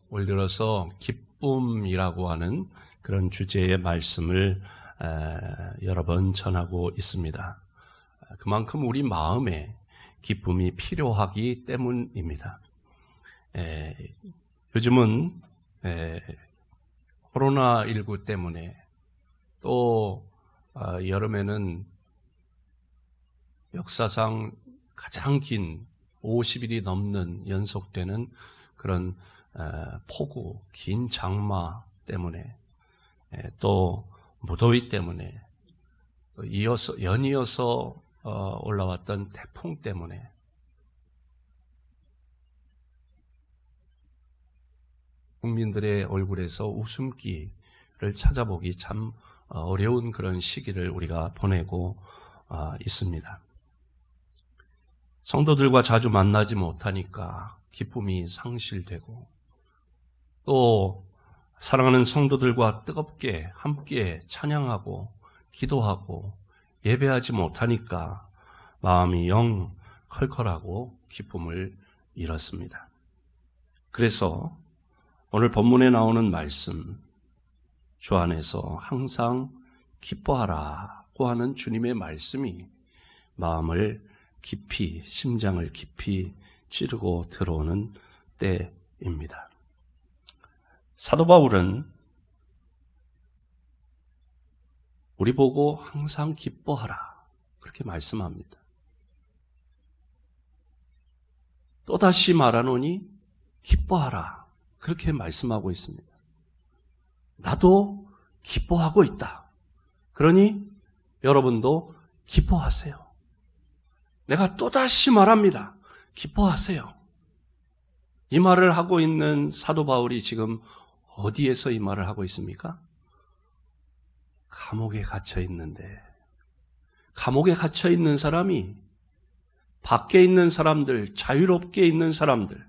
올 들어서 기쁨이라고 하는 그런 주제의 말씀을 여러 번 전하고 있습니다. 그만큼 우리 마음에 기쁨이 필요하기 때문입니다. 요즘은 코로나19 때문에 또 여름에는 역사상 가장 긴 50일이 넘는 연속되는 그런 폭우, 긴 장마 때문에 또 무더위 때문에 또 연이어서 올라왔던 태풍 때문에 국민들의 얼굴에서 웃음기를 찾아보기 참 어려운 그런 시기를 우리가 보내고 있습니다. 성도들과 자주 만나지 못하니까 기쁨이 상실되고 또 사랑하는 성도들과 뜨겁게 함께 찬양하고 기도하고 예배하지 못하니까 마음이 영 컬컬하고 기쁨을 잃었습니다. 그래서 오늘 본문에 나오는 말씀, 주 안에서 항상 기뻐하라고 하는 주님의 말씀이 마음을 깊이, 심장을 깊이 찌르고 들어오는 때입니다. 사도 바울은 우리 보고 항상 기뻐하라 그렇게 말씀합니다. 또다시 말하노니 기뻐하라 그렇게 말씀하고 있습니다. 나도 기뻐하고 있다. 그러니 여러분도 기뻐하세요. 내가 또다시 말합니다. 기뻐하세요. 이 말을 하고 있는 사도 바울이 지금 어디에서 이 말을 하고 있습니까? 감옥에 갇혀 있는데, 감옥에 갇혀 있는 사람이 밖에 있는 사람들, 자유롭게 있는 사람들을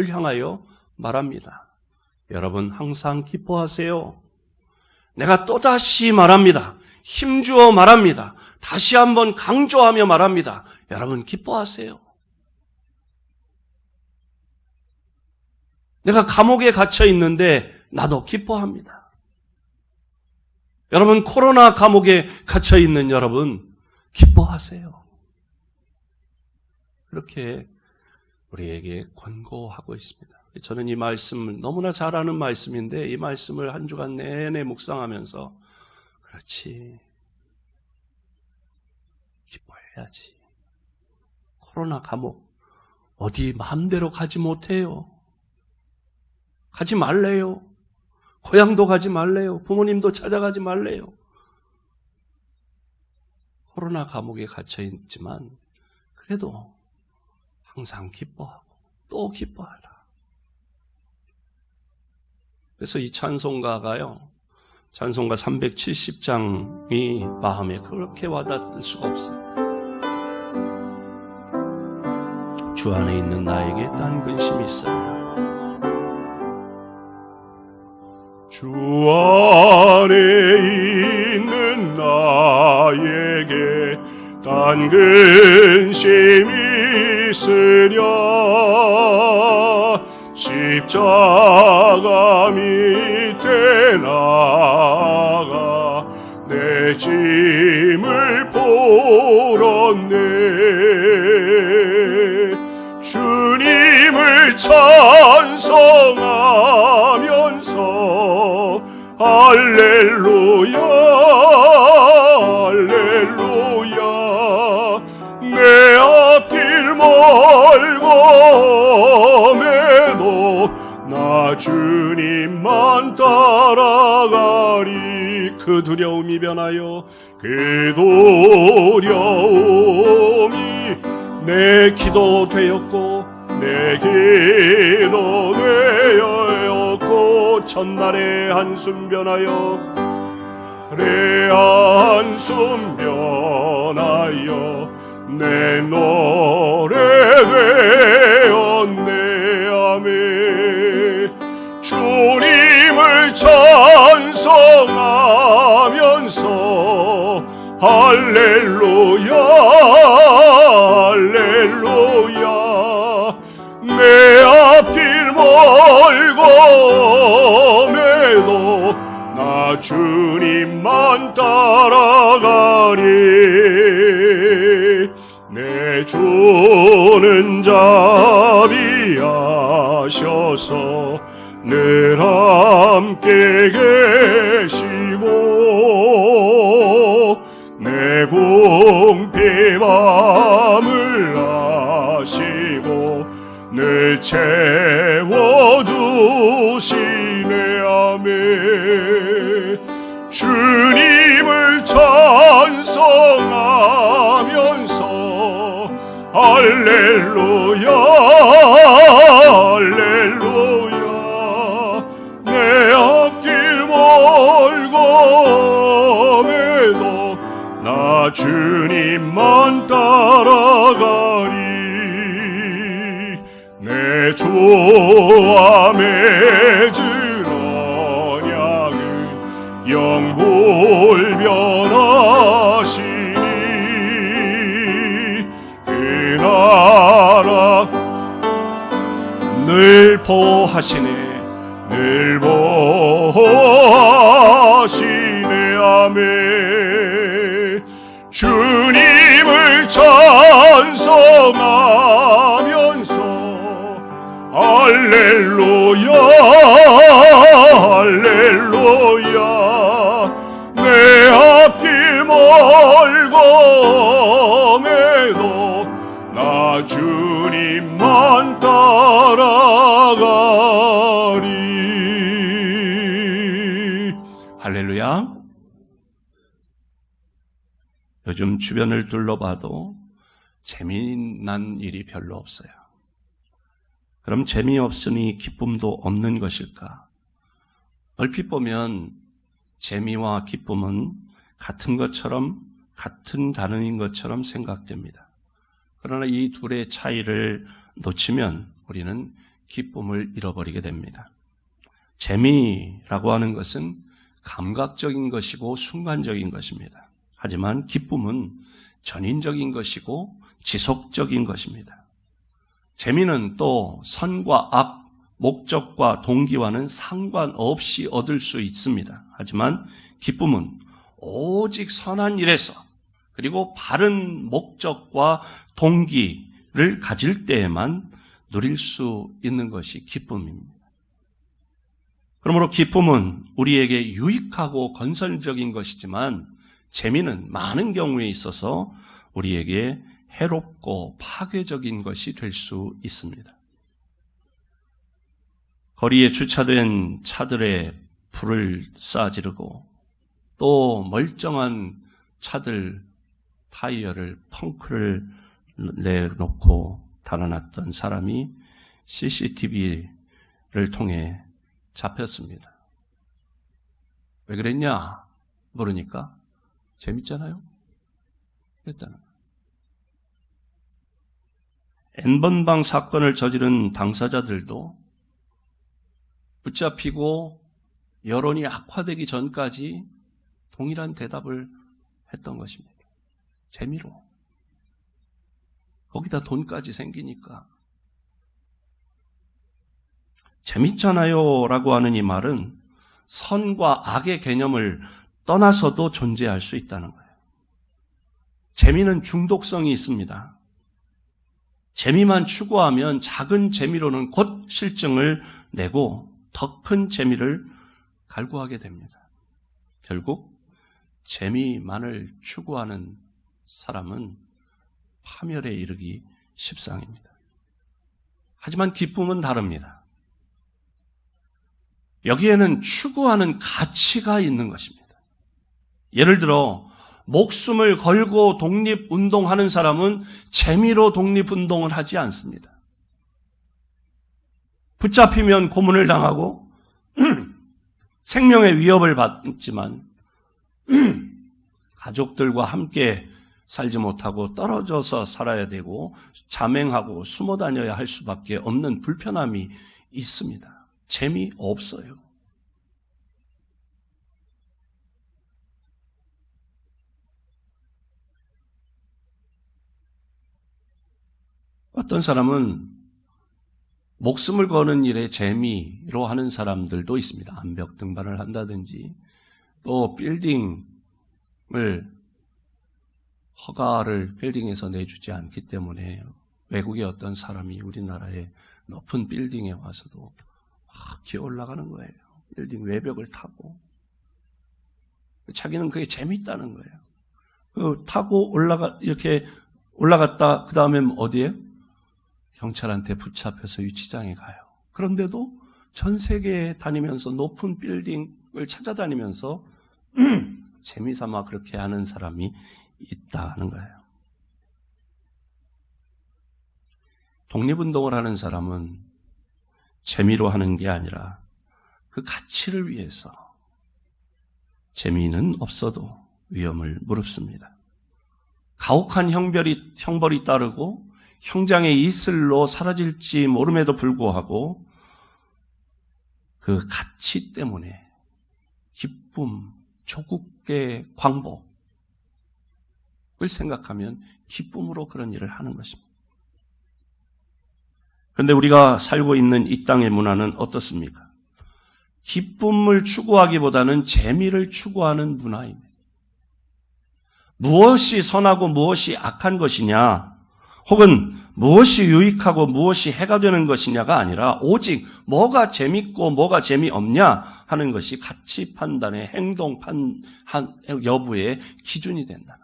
향하여 말합니다. 여러분 항상 기뻐하세요. 내가 또다시 말합니다. 힘주어 말합니다. 다시 한번 강조하며 말합니다. 여러분 기뻐하세요. 내가 감옥에 갇혀 있는데 나도 기뻐합니다. 여러분 코로나 감옥에 갇혀 있는 여러분 기뻐하세요. 그렇게 우리에게 권고하고 있습니다. 저는 이 말씀을 너무나 잘 아는 말씀인데 이 말씀을 한 주간 내내 묵상하면서 그렇지, 기뻐해야지. 코로나 감옥 어디 마음대로 가지 못해요. 가지 말래요. 고향도 가지 말래요. 부모님도 찾아가지 말래요. 코로나 감옥에 갇혀 있지만 그래도 항상 기뻐하고 또 기뻐하라. 그래서 이 찬송가가요, 찬송가 370장이 마음에 그렇게 와닿을 수가 없어요. 주 안에 있는 나에게 딴 근심이 있어요. 주 안에 있는 나에게 딴 근심이 있으랴. 십자가 밑에 나가 내 짐을 보렀네. 주님을 찬송하면서 할렐루야 할렐루야. 내 앞길 멀고 나 주님만 따라가리. 그 두려움이 변하여 그 두려움이 내 기도 되었고 내 기도 되었고 첫날의 한숨 변하여 내 한숨 변하여 내 노래 되었네. 아멘. 주님을 찬송하면서 할렐루야 할렐루야. 내 앞길 멀고매도 나 주님만 따라가리. 내 주는 자비하셔서 늘 함께 계시고 내 궁핍함을 아시고 늘 채워주시네. 아멘. 주님을 찬송하면서 할렐루야 할렐루야. 내 앞길 멀고매도 나 주님만 따라가리. 내 주 안에 줄 언약은 영불변하시니 그 나라 늘 보호하시네. 늘 보호하시네. 아멘. 주님을 찬송하면서 할렐루야 할렐루야. 내 앞길 멀고매도 나 주님만 따라가리. 할렐루야. 요즘 주변을 둘러봐도 재미난 일이 별로 없어요. 그럼 재미없으니 기쁨도 없는 것일까? 얼핏 보면 재미와 기쁨은 같은 것처럼, 같은 단어인 것처럼 생각됩니다. 그러나 이 둘의 차이를 놓치면 우리는 기쁨을 잃어버리게 됩니다. 재미라고 하는 것은 감각적인 것이고 순간적인 것입니다. 하지만 기쁨은 전인적인 것이고 지속적인 것입니다. 재미는 또 선과 악, 목적과 동기와는 상관없이 얻을 수 있습니다. 하지만 기쁨은 오직 선한 일에서 그리고 바른 목적과 동기를 가질 때에만 누릴 수 있는 것이 기쁨입니다. 그러므로 기쁨은 우리에게 유익하고 건설적인 것이지만 재미는 많은 경우에 있어서 우리에게 해롭고 파괴적인 것이 될 수 있습니다. 거리에 주차된 차들의 불을 쏴지르고 또 멀쩡한 차들 타이어를 펑크를 내놓고 달아났던 사람이 CCTV를 통해 잡혔습니다. 왜 그랬냐? 모르니까 재밌잖아요? 그랬다는 거예요. N번방 사건을 저지른 당사자들도 붙잡히고 여론이 악화되기 전까지 동일한 대답을 했던 것입니다. 재미로. 거기다 돈까지 생기니까. 재밌잖아요 라고 하는 이 말은 선과 악의 개념을 떠나서도 존재할 수 있다는 거예요. 재미는 중독성이 있습니다. 재미만 추구하면 작은 재미로는 곧 실증을 내고 더 큰 재미를 갈구하게 됩니다. 결국 재미만을 추구하는 사람은 파멸에 이르기 십상입니다. 하지만 기쁨은 다릅니다. 여기에는 추구하는 가치가 있는 것입니다. 예를 들어 목숨을 걸고 독립운동하는 사람은 재미로 독립운동을 하지 않습니다. 붙잡히면 고문을 당하고 생명의 위협을 받지만 가족들과 함께 살지 못하고 떨어져서 살아야 되고 자맹하고 숨어 다녀야 할 수밖에 없는 불편함이 있습니다. 재미없어요. 어떤 사람은 목숨을 거는 일에 재미로 하는 사람들도 있습니다. 암벽 등반을 한다든지 또 빌딩을 허가를 빌딩에서 내주지 않기 때문에 외국의 어떤 사람이 우리나라의 높은 빌딩에 와서도 막 기어 올라가는 거예요. 빌딩 외벽을 타고. 자기는 그게 재밌다는 거예요. 타고 이렇게 올라갔다 그 다음에 어디에? 경찰한테 붙잡혀서 유치장에 가요. 그런데도 전 세계에 다니면서 높은 빌딩을 찾아다니면서 재미삼아 그렇게 하는 사람이 있다는 거예요. 독립운동을 하는 사람은 재미로 하는 게 아니라 그 가치를 위해서 재미는 없어도 위험을 무릅습니다. 가혹한 형벌이 따르고 형장의 이슬로 사라질지 모름에도 불구하고 그 가치 때문에 기쁨, 조국의 광복을 생각하면 기쁨으로 그런 일을 하는 것입니다. 그런데 우리가 살고 있는 이 땅의 문화는 어떻습니까? 기쁨을 추구하기보다는 재미를 추구하는 문화입니다. 무엇이 선하고 무엇이 악한 것이냐, 혹은 무엇이 유익하고 무엇이 해가 되는 것이냐가 아니라 오직 뭐가 재밌고 뭐가 재미없냐 하는 것이 가치 판단의 행동 여부의 기준이 된다.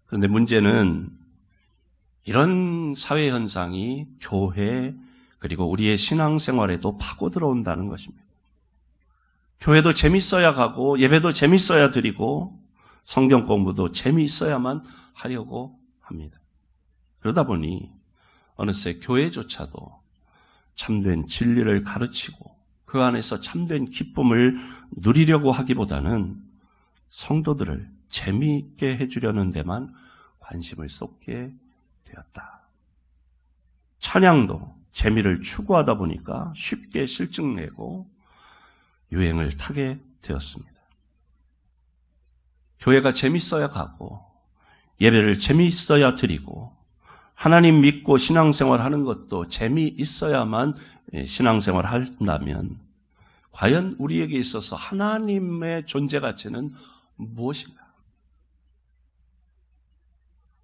그런데 문제는 이런 사회 현상이 교회 그리고 우리의 신앙생활에도 파고 들어온다는 것입니다. 교회도 재밌어야 가고 예배도 재밌어야 드리고 성경 공부도 재미있어야만 하려고 합니다. 그러다 보니 어느새 교회조차도 참된 진리를 가르치고 그 안에서 참된 기쁨을 누리려고 하기보다는 성도들을 재미있게 해주려는 데만 관심을 쏟게 되었다. 찬양도 재미를 추구하다 보니까 쉽게 실증내고 유행을 타게 되었습니다. 교회가 재밌어야 가고 예배를 재미있어야 드리고 하나님 믿고 신앙생활 하는 것도 재미있어야만 신앙생활 한다면 과연 우리에게 있어서 하나님의 존재 가치는 무엇인가?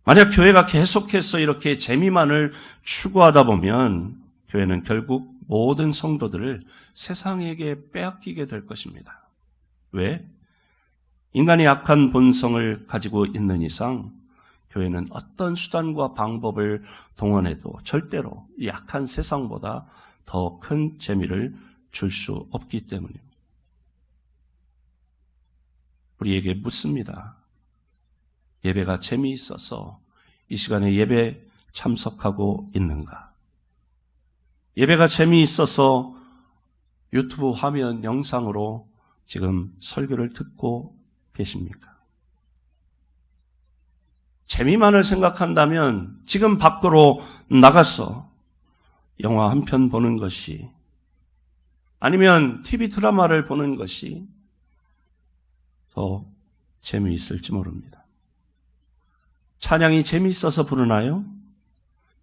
만약 교회가 계속해서 이렇게 재미만을 추구하다 보면 교회는 결국 모든 성도들을 세상에게 빼앗기게 될 것입니다. 왜? 인간이 악한 본성을 가지고 있는 이상 교회는 어떤 수단과 방법을 동원해도 절대로 이 악한 세상보다 더 큰 재미를 줄 수 없기 때문입니다. 우리에게 묻습니다. 예배가 재미있어서 이 시간에 예배 참석하고 있는가? 예배가 재미있어서 유튜브 화면 영상으로 지금 설교를 듣고 계십니까? 재미만을 생각한다면 지금 밖으로 나가서 영화 한 편 보는 것이 아니면 TV 드라마를 보는 것이 더 재미있을지 모릅니다. 찬양이 재미있어서 부르나요?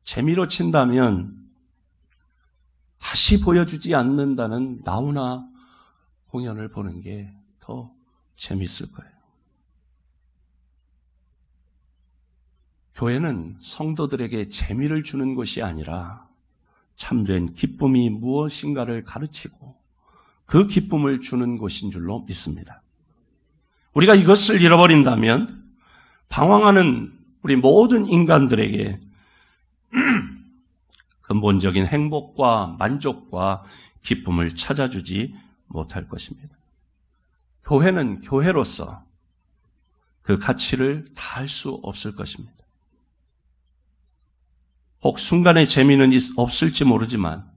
재미로 친다면 다시 보여주지 않는다는 나훈아 공연을 보는 게 더 재미있을 거예요. 교회는 성도들에게 재미를 주는 것이 아니라 참된 기쁨이 무엇인가를 가르치고 그 기쁨을 주는 곳인 줄로 믿습니다. 우리가 이것을 잃어버린다면 방황하는 우리 모든 인간들에게 근본적인 행복과 만족과 기쁨을 찾아주지 못할 것입니다. 교회는 교회로서 그 가치를 다할 수 없을 것입니다. 혹 순간의 재미는 없을지 모르지만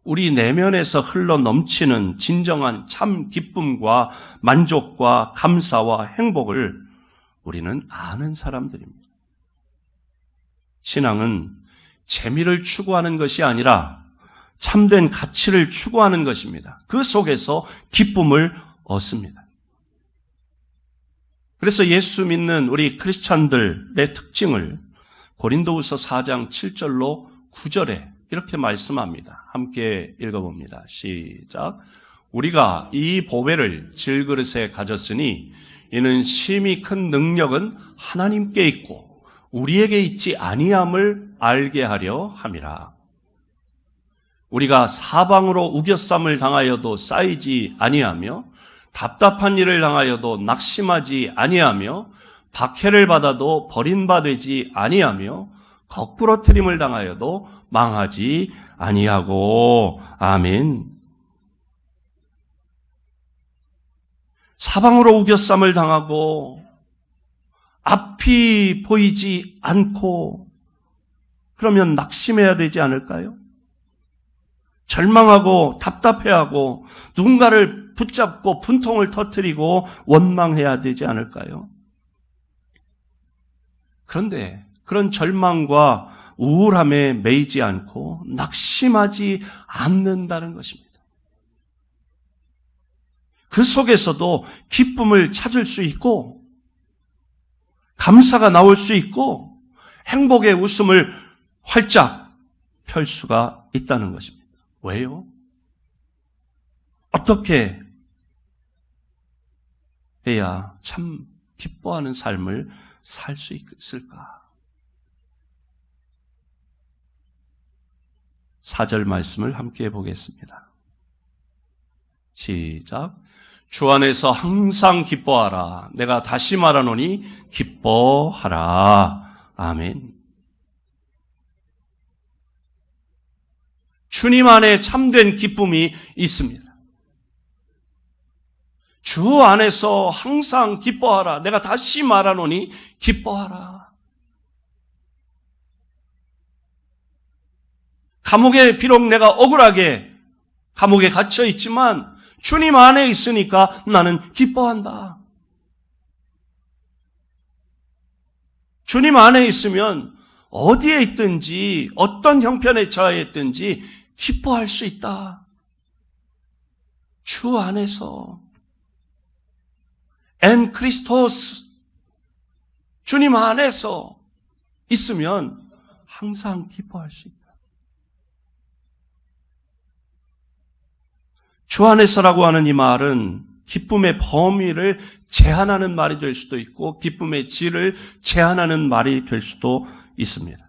우리 내면에서 흘러 넘치는 진정한 참 기쁨과 만족과 감사와 행복을 우리는 아는 사람들입니다. 신앙은 재미를 추구하는 것이 아니라 참된 가치를 추구하는 것입니다. 그 속에서 기쁨을 얻습니다. 그래서 예수 믿는 우리 크리스찬들의 특징을 고린도후서 4장 7절로 9절에 이렇게 말씀합니다. 함께 읽어봅니다. 시작. 우리가 이 보배를 질그릇에 가졌으니 이는 심히 큰 능력은 하나님께 있고 우리에게 있지 아니함을 알게 하려 함이라. 우리가 사방으로 우겨쌈을 당하여도 쌓이지 아니하며 답답한 일을 당하여도 낙심하지 아니하며 박해를 받아도 버림받지 아니하며 거꾸러뜨림을 당하여도 망하지 아니하고. 아멘. 사방으로 우겨쌈을 당하고 앞이 보이지 않고 그러면 낙심해야 되지 않을까요? 절망하고 답답해하고 누군가를 붙잡고 분통을 터뜨리고 원망해야 되지 않을까요? 그런데 그런 절망과 우울함에 매이지 않고 낙심하지 않는다는 것입니다. 그 속에서도 기쁨을 찾을 수 있고 감사가 나올 수 있고 행복의 웃음을 활짝 펼 수가 있다는 것입니다. 왜요? 어떻게 해야 참 기뻐하는 삶을 살 수 있을까? 4절 말씀을 함께 보겠습니다. 시작. 주 안에서 항상 기뻐하라. 내가 다시 말하노니 기뻐하라. 아멘. 주님 안에 참된 기쁨이 있습니다. 주 안에서 항상 기뻐하라. 내가 다시 말하노니 기뻐하라. 감옥에 비록 내가 억울하게 감옥에 갇혀 있지만 주님 안에 있으니까 나는 기뻐한다. 주님 안에 있으면 어디에 있든지 어떤 형편에 처해 있든지 기뻐할 수 있다. 주 안에서 엔 크리스토스 주님 안에서 있으면 항상 기뻐할 수 있다. 주 안에서라고 하는 이 말은 기쁨의 범위를 제한하는 말이 될 수도 있고 기쁨의 질을 제한하는 말이 될 수도 있습니다.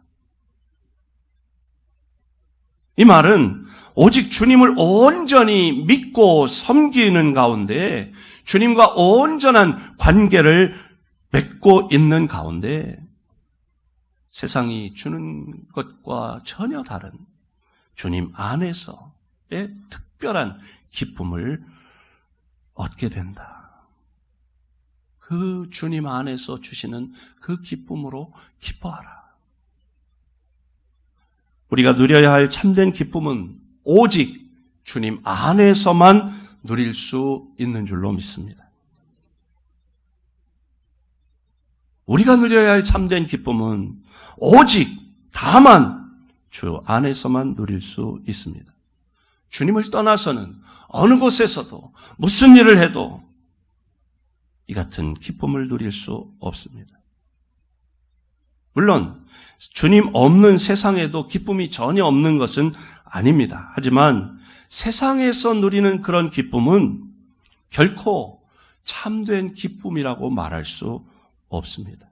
이 말은 오직 주님을 온전히 믿고 섬기는 가운데 주님과 온전한 관계를 맺고 있는 가운데 세상이 주는 것과 전혀 다른 주님 안에서의 특별한 기쁨을 얻게 된다. 그 주님 안에서 주시는 그 기쁨으로 기뻐하라. 우리가 누려야 할 참된 기쁨은 오직 주님 안에서만 누릴 수 있는 줄로 믿습니다. 우리가 누려야 할 참된 기쁨은 오직 다만 주 안에서만 누릴 수 있습니다. 주님을 떠나서는 어느 곳에서도 무슨 일을 해도 이 같은 기쁨을 누릴 수 없습니다. 물론 주님 없는 세상에도 기쁨이 전혀 없는 것은 아닙니다. 하지만 세상에서 누리는 그런 기쁨은 결코 참된 기쁨이라고 말할 수 없습니다.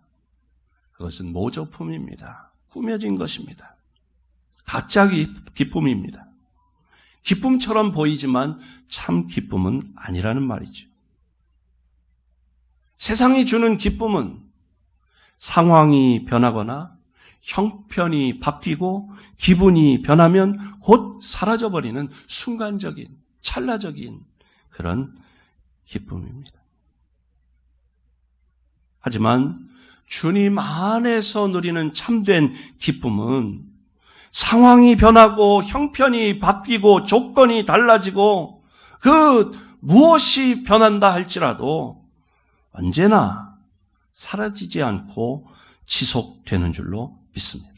그것은 모조품입니다. 꾸며진 것입니다. 가짜 기쁨입니다. 기쁨처럼 보이지만 참 기쁨은 아니라는 말이죠. 세상이 주는 기쁨은 상황이 변하거나 형편이 바뀌고 기분이 변하면 곧 사라져버리는 순간적인, 찰나적인 그런 기쁨입니다. 하지만 주님 안에서 누리는 참된 기쁨은 상황이 변하고 형편이 바뀌고 조건이 달라지고 그 무엇이 변한다 할지라도 언제나 사라지지 않고 지속되는 줄로 믿습니다.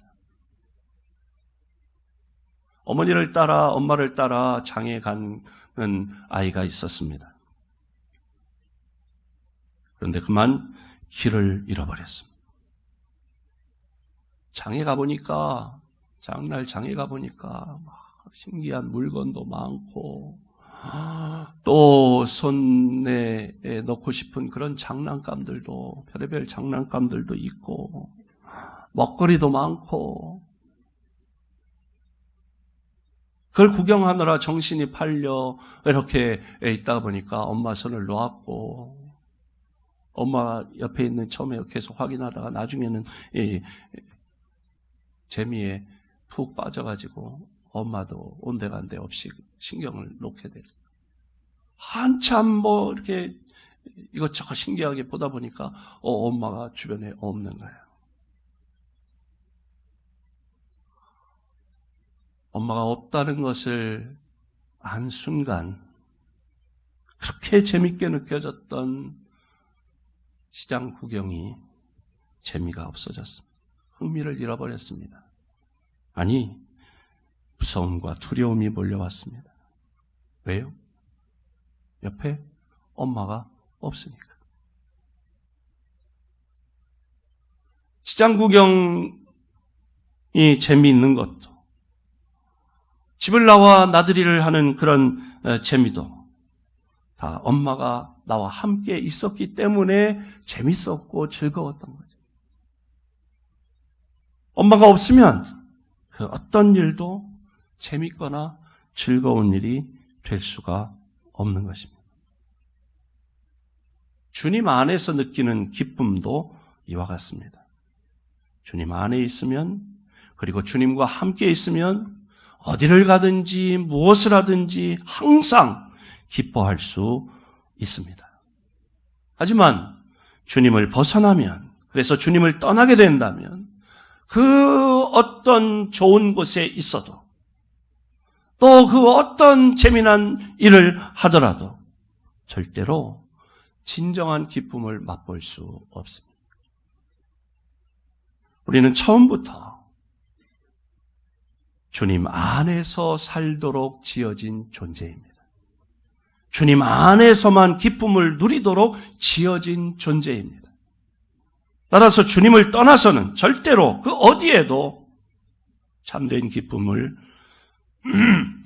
어머니를 따라 엄마를 따라 장에 가는 아이가 있었습니다. 그런데 그만 길을 잃어버렸습니다. 장에 가보니까, 장날장에 가보니까 신기한 물건도 많고 또 손에 넣고 싶은 그런 장난감들도, 별의별 장난감들도 있고 먹거리도 많고, 그걸 구경하느라 정신이 팔려 이렇게 있다 보니까 엄마 손을 놓았고, 엄마 옆에 있는 처음에 계속 확인하다가 나중에는 이 재미에 푹 빠져가지고 엄마도 온데간데 없이 신경을 놓게 됐어요. 한참 이렇게 이것저것 신기하게 보다 보니까 엄마가 주변에 없는 거예요. 엄마가 없다는 것을 안 순간 그렇게 재밌게 느껴졌던 시장 구경이 재미가 없어졌습니다. 흥미를 잃어버렸습니다. 아니, 무서움과 두려움이 몰려왔습니다. 왜요? 옆에 엄마가 없으니까. 시장 구경이 재미있는 것도, 집을 나와 나들이를 하는 그런 재미도 다 엄마가 나와 함께 있었기 때문에 재밌었고 즐거웠던 거죠. 엄마가 없으면 그 어떤 일도 재밌거나 즐거운 일이 될 수가 없는 것입니다. 주님 안에서 느끼는 기쁨도 이와 같습니다. 주님 안에 있으면, 그리고 주님과 함께 있으면 어디를 가든지 무엇을 하든지 항상 기뻐할 수 있습니다. 하지만 주님을 벗어나면, 그래서 주님을 떠나게 된다면 그 어떤 좋은 곳에 있어도, 또 그 어떤 재미난 일을 하더라도 절대로 진정한 기쁨을 맛볼 수 없습니다. 우리는 처음부터 주님 안에서 살도록 지어진 존재입니다. 주님 안에서만 기쁨을 누리도록 지어진 존재입니다. 따라서 주님을 떠나서는 절대로 그 어디에도 참된 기쁨을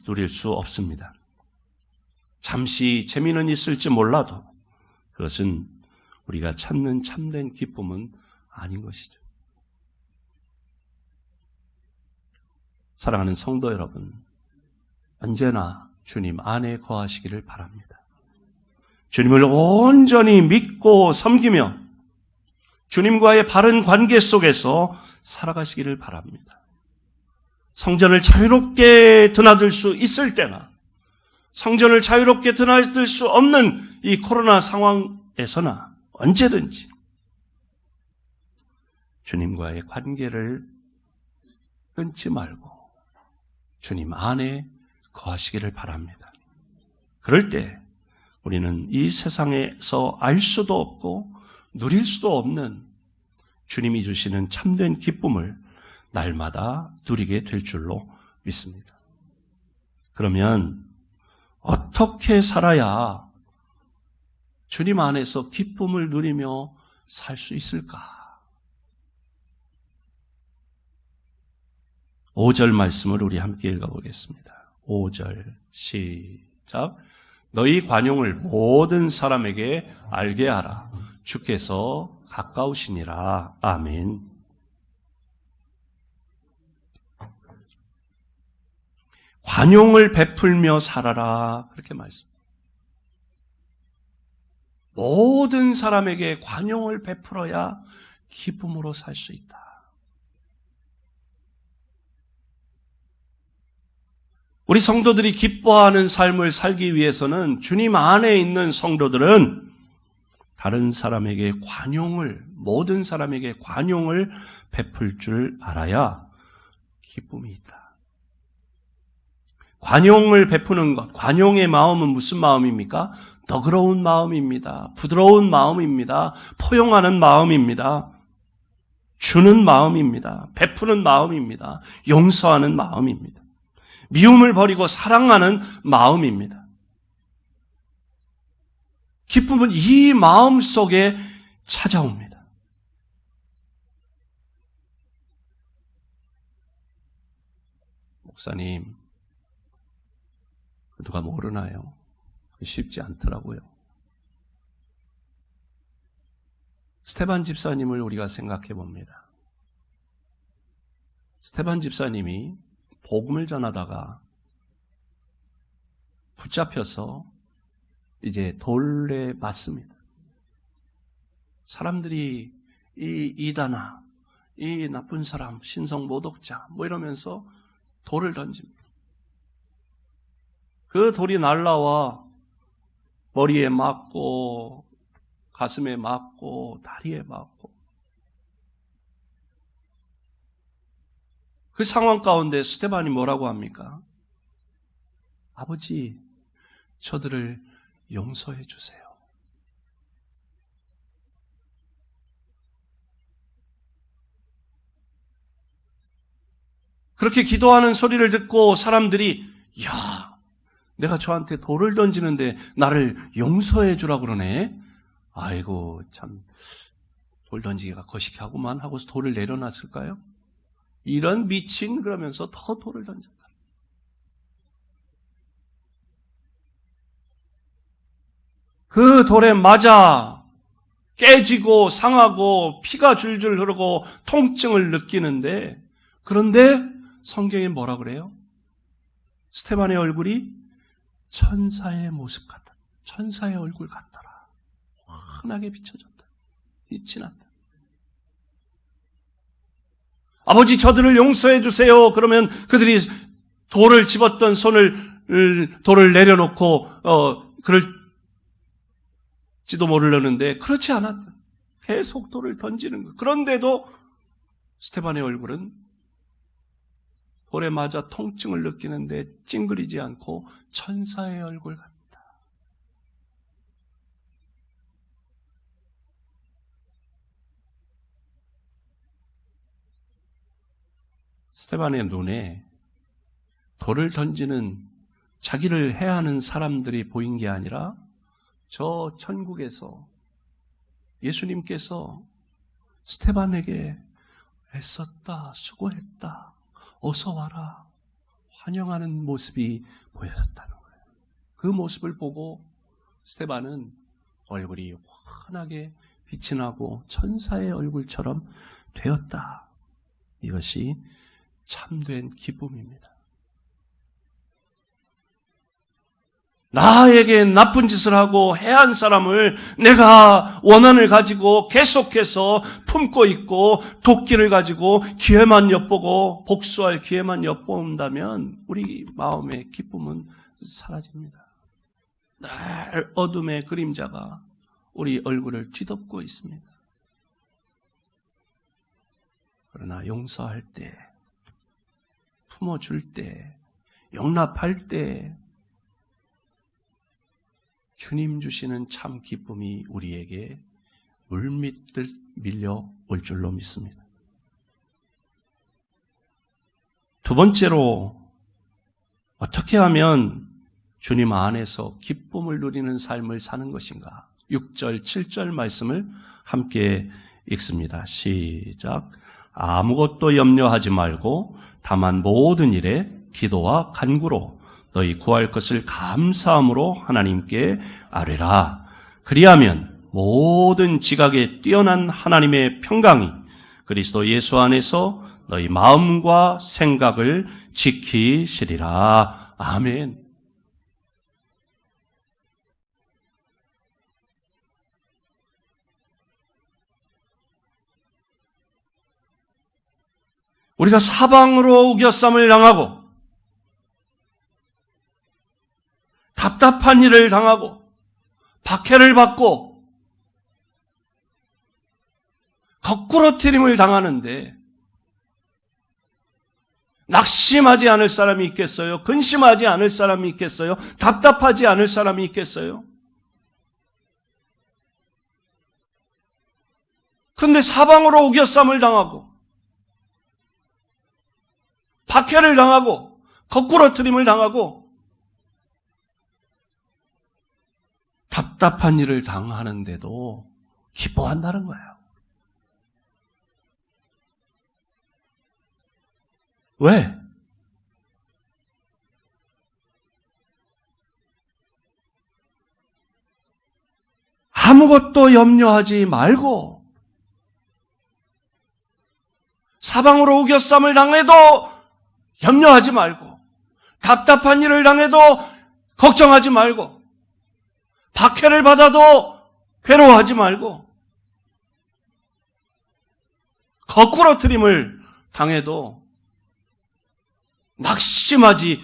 누릴 수 없습니다. 잠시 재미는 있을지 몰라도 그것은 우리가 찾는 참된 기쁨은 아닌 것이죠. 사랑하는 성도 여러분, 언제나 주님 안에 거하시기를 바랍니다. 주님을 온전히 믿고 섬기며 주님과의 바른 관계 속에서 살아가시기를 바랍니다. 성전을 자유롭게 드나들 수 있을 때나 성전을 자유롭게 드나들 수 없는 이 코로나 상황에서나 언제든지 주님과의 관계를 끊지 말고 주님 안에 거하시기를 바랍니다. 그럴 때 우리는 이 세상에서 알 수도 없고 누릴 수도 없는 주님이 주시는 참된 기쁨을 날마다 누리게 될 줄로 믿습니다. 그러면 어떻게 살아야 주님 안에서 기쁨을 누리며 살 수 있을까? 5절 말씀을 우리 함께 읽어보겠습니다. 5절 시작. 너희 관용을 모든 사람에게 알게 하라. 주께서 가까우시니라. 아멘. 관용을 베풀며 살아라. 그렇게 말씀합니다. 모든 사람에게 관용을 베풀어야 기쁨으로 살 수 있다. 우리 성도들이 기뻐하는 삶을 살기 위해서는 주님 안에 있는 성도들은 다른 사람에게 관용을, 모든 사람에게 관용을 베풀 줄 알아야 기쁨이 있다. 관용을 베푸는 것, 관용의 마음은 무슨 마음입니까? 너그러운 마음입니다. 부드러운 마음입니다. 포용하는 마음입니다. 주는 마음입니다. 베푸는 마음입니다. 용서하는 마음입니다. 미움을 버리고 사랑하는 마음입니다. 기쁨은 이 마음 속에 찾아옵니다. 목사님, 누가 모르나요? 쉽지 않더라고요. 스테반 집사님을 우리가 생각해 봅니다. 스테반 집사님이 복음을 전하다가 붙잡혀서 이제 돌에 맞습니다. 사람들이 이 이단아, 이 나쁜 사람, 신성 모독자 뭐 이러면서 돌을 던집니다. 그 돌이 날라와 머리에 맞고 가슴에 맞고 다리에 맞고 그 상황 가운데 스테반이 뭐라고 합니까? 아버지, 저들을 용서해 주세요. 그렇게 기도하는 소리를 듣고 사람들이 야, 내가 저한테 돌을 던지는데 나를 용서해 주라고 그러네. 아이고 참 돌 던지기가 거시기하구만 하고서 돌을 내려놨을까요? 이런 미친 그러면서 더 돌을 던졌다. 그 돌에 맞아 깨지고 상하고 피가 줄줄 흐르고 통증을 느끼는데 그런데 성경에 뭐라 그래요? 스테반의 얼굴이 천사의 모습 같다. 천사의 얼굴 같더라. 환하게 비춰졌다. 빛이 났다. 아버지 저들을 용서해 주세요. 그러면 그들이 돌을 집었던 손을 돌을 내려놓고 그럴지도 모르려는데 그렇지 않았다. 계속 돌을 던지는 것. 그런데도 스테반의 얼굴은 돌에 맞아 통증을 느끼는데 찡그리지 않고 천사의 얼굴 같다. 스테반의 눈에 돌을 던지는 자기를 해하는 사람들이 보인 게 아니라 저 천국에서 예수님께서 스테반에게 애썼다, 수고했다, 어서 와라, 환영하는 모습이 보여졌다는 거예요. 그 모습을 보고 스테반은 얼굴이 환하게 빛이 나고 천사의 얼굴처럼 되었다. 이것이 참된 기쁨입니다. 나에게 나쁜 짓을 하고 해한 사람을 내가 원한을 가지고 계속해서 품고 있고 도끼를 가지고 기회만 엿보고 복수할 기회만 엿본다면 우리 마음의 기쁨은 사라집니다. 늘 어둠의 그림자가 우리 얼굴을 뒤덮고 있습니다. 그러나 용서할 때, 품어줄 때, 용납할 때 주님 주시는 참 기쁨이 우리에게 물밀듯 밀려올 줄로 믿습니다. 두 번째로 어떻게 하면 주님 안에서 기쁨을 누리는 삶을 사는 것인가? 6절, 7절 말씀을 함께 읽습니다. 시작. 아무것도 염려하지 말고 다만 모든 일에 기도와 간구로 너희 구할 것을 감사함으로 하나님께 아뢰라. 그리하면 모든 지각에 뛰어난 하나님의 평강이 그리스도 예수 안에서 너희 마음과 생각을 지키시리라. 아멘. 우리가 사방으로 우겨쌈을 당하고 답답한 일을 당하고 박해를 받고 거꾸러뜨림을 당하는데 낙심하지 않을 사람이 있겠어요? 근심하지 않을 사람이 있겠어요? 답답하지 않을 사람이 있겠어요? 그런데 사방으로 우겨쌈을 당하고 박해를 당하고 거꾸러뜨림을 당하고 답답한 일을 당하는데도 기뻐한다는 거예요. 왜? 아무것도 염려하지 말고 사방으로 우겨쌈을 당해도 염려하지 말고 답답한 일을 당해도 걱정하지 말고 박해를 받아도 괴로워하지 말고 거꾸러뜨림을 당해도 낙심하지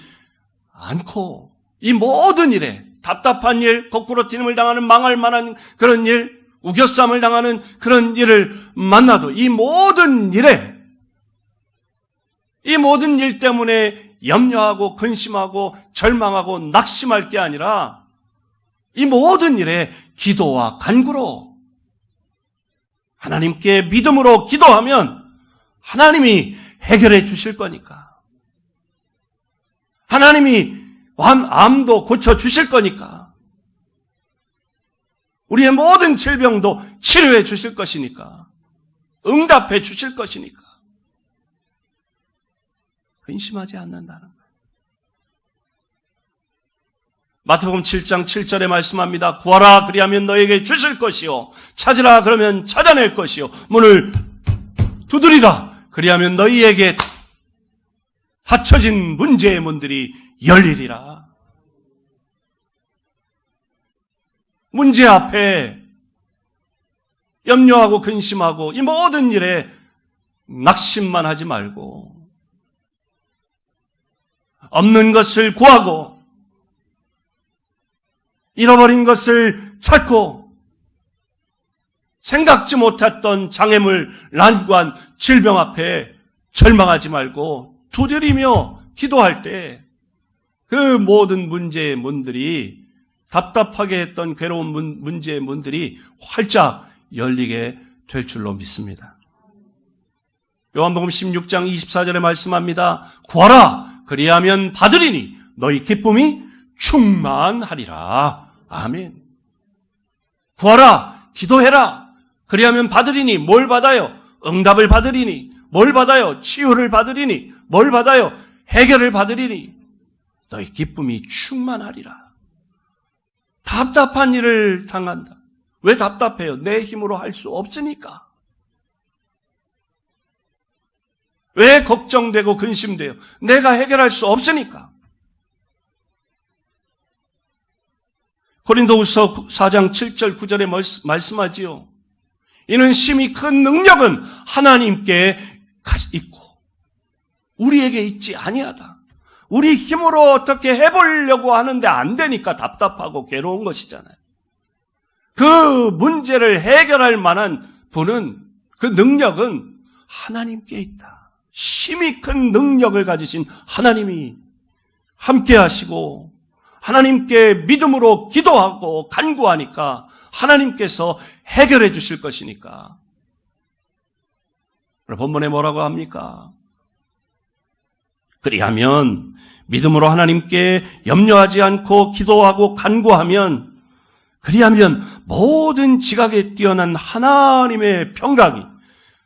않고 이 모든 일에 답답한 일, 거꾸러뜨림을 당하는 망할 만한 그런 일, 우겨쌈을 당하는 그런 일을 만나도 이 모든 일 때문에 염려하고 근심하고 절망하고 낙심할 게 아니라 이 모든 일에 기도와 간구로 하나님께 믿음으로 기도하면 하나님이 해결해 주실 거니까. 하나님이 암도 고쳐 주실 거니까. 우리의 모든 질병도 치료해 주실 것이니까. 응답해 주실 것이니까. 근심하지 않는다는 거예요. 마태복음 7장 7절에 말씀합니다. 구하라 그리하면 너에게 주실 것이요 찾으라 그러면 찾아낼 것이요 문을 두드리라 그리하면 너희에게 닫혀진 문제의 문들이 열리리라. 문제 앞에 염려하고 근심하고 이 모든 일에 낙심만 하지 말고 없는 것을 구하고 잃어버린 것을 찾고 생각지 못했던 장애물, 난관, 질병 앞에 절망하지 말고 두드리며 기도할 때 그 모든 문제의 문들이 답답하게 했던 괴로운 문제의 문들이 활짝 열리게 될 줄로 믿습니다. 요한복음 16장 24절에 말씀합니다. 구하라 그리하면 받으리니 너희 기쁨이 충만하리라. 아멘. 구하라 기도해라 그리하면 받으리니 뭘 받아요? 응답을 받으리니 뭘 받아요? 치유를 받으리니 뭘 받아요? 해결을 받으리니 너희 기쁨이 충만하리라. 답답한 일을 당한다. 왜 답답해요? 내 힘으로 할 수 없으니까. 왜 걱정되고 근심돼요? 내가 해결할 수 없으니까. 고린도후서 4장 7절 9절에 말씀하지요. 이는 심히 큰 능력은 하나님께 있고 우리에게 있지 아니하다. 우리 힘으로 어떻게 해보려고 하는데 안 되니까 답답하고 괴로운 것이잖아요. 그 문제를 해결할 만한 분은, 그 능력은 하나님께 있다. 심히 큰 능력을 가지신 하나님이 함께 하시고 하나님께 믿음으로 기도하고 간구하니까 하나님께서 해결해 주실 것이니까. 본문에 뭐라고 합니까? 그리하면 믿음으로 하나님께 염려하지 않고 기도하고 간구하면 그리하면 모든 지각에 뛰어난 하나님의 평강이,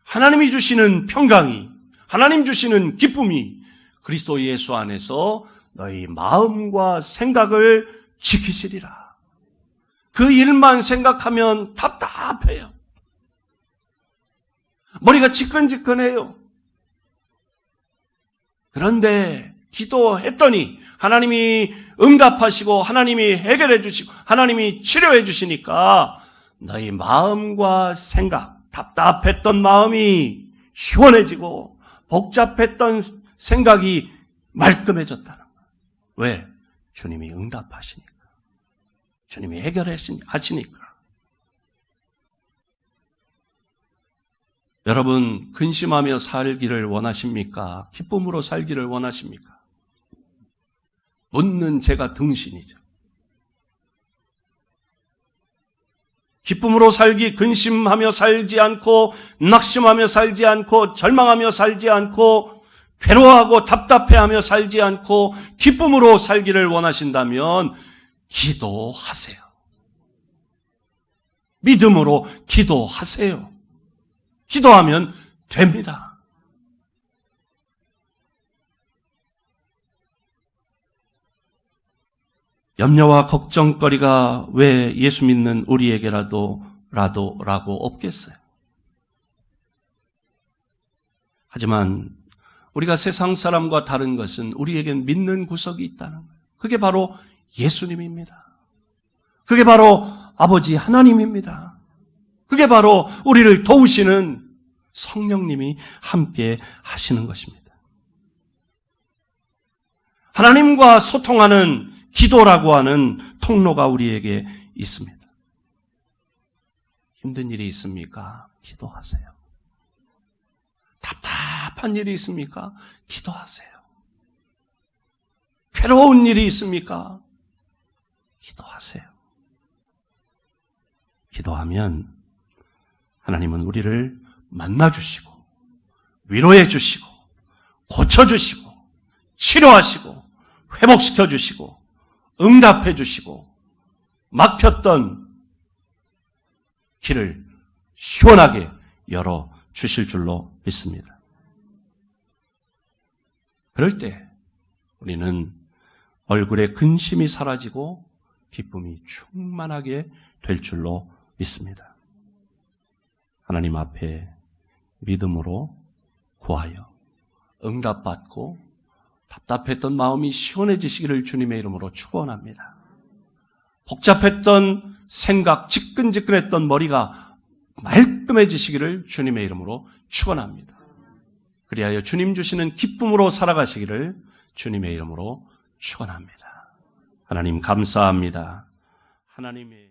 하나님이 주시는 평강이, 하나님 주시는 기쁨이 그리스도 예수 안에서 너희 마음과 생각을 지키시리라. 그 일만 생각하면 답답해요. 머리가 지끈지끈해요. 그런데 기도했더니 하나님이 응답하시고 하나님이 해결해 주시고 하나님이 치료해 주시니까 너희 마음과 생각, 답답했던 마음이 시원해지고 복잡했던 생각이 말끔해졌다는 거예요. 왜? 주님이 응답하시니까. 주님이 해결하시니까. 여러분, 근심하며 살기를 원하십니까? 기쁨으로 살기를 원하십니까? 묻는 제가 등신이죠. 기쁨으로 살기, 근심하며 살지 않고, 낙심하며 살지 않고, 절망하며 살지 않고, 괴로워하고 답답해하며 살지 않고, 기쁨으로 살기를 원하신다면, 기도하세요. 믿음으로 기도하세요. 기도하면 됩니다. 염려와 걱정거리가 왜 예수 믿는 우리에게라고 없겠어요? 하지만 우리가 세상 사람과 다른 것은 우리에겐 믿는 구석이 있다는 거예요. 그게 바로 예수님입니다. 그게 바로 아버지 하나님입니다. 그게 바로 우리를 도우시는 성령님이 함께 하시는 것입니다. 하나님과 소통하는 기도라고 하는 통로가 우리에게 있습니다. 힘든 일이 있습니까? 기도하세요. 답답한 일이 있습니까? 기도하세요. 괴로운 일이 있습니까? 기도하세요. 기도하면 하나님은 우리를 만나주시고 위로해 주시고 고쳐주시고 치료하시고 회복시켜 주시고 응답해 주시고 막혔던 길을 시원하게 열어 주실 줄로 믿습니다. 그럴 때 우리는 얼굴에 근심이 사라지고 기쁨이 충만하게 될 줄로 믿습니다. 하나님 앞에 믿음으로 구하여 응답받고 답답했던 마음이 시원해지시기를 주님의 이름으로 축원합니다. 복잡했던 생각, 지끈지끈했던 머리가 말끔해지시기를 주님의 이름으로 축원합니다. 그리하여 주님 주시는 기쁨으로 살아가시기를 주님의 이름으로 축원합니다. 하나님 감사합니다. 하나님의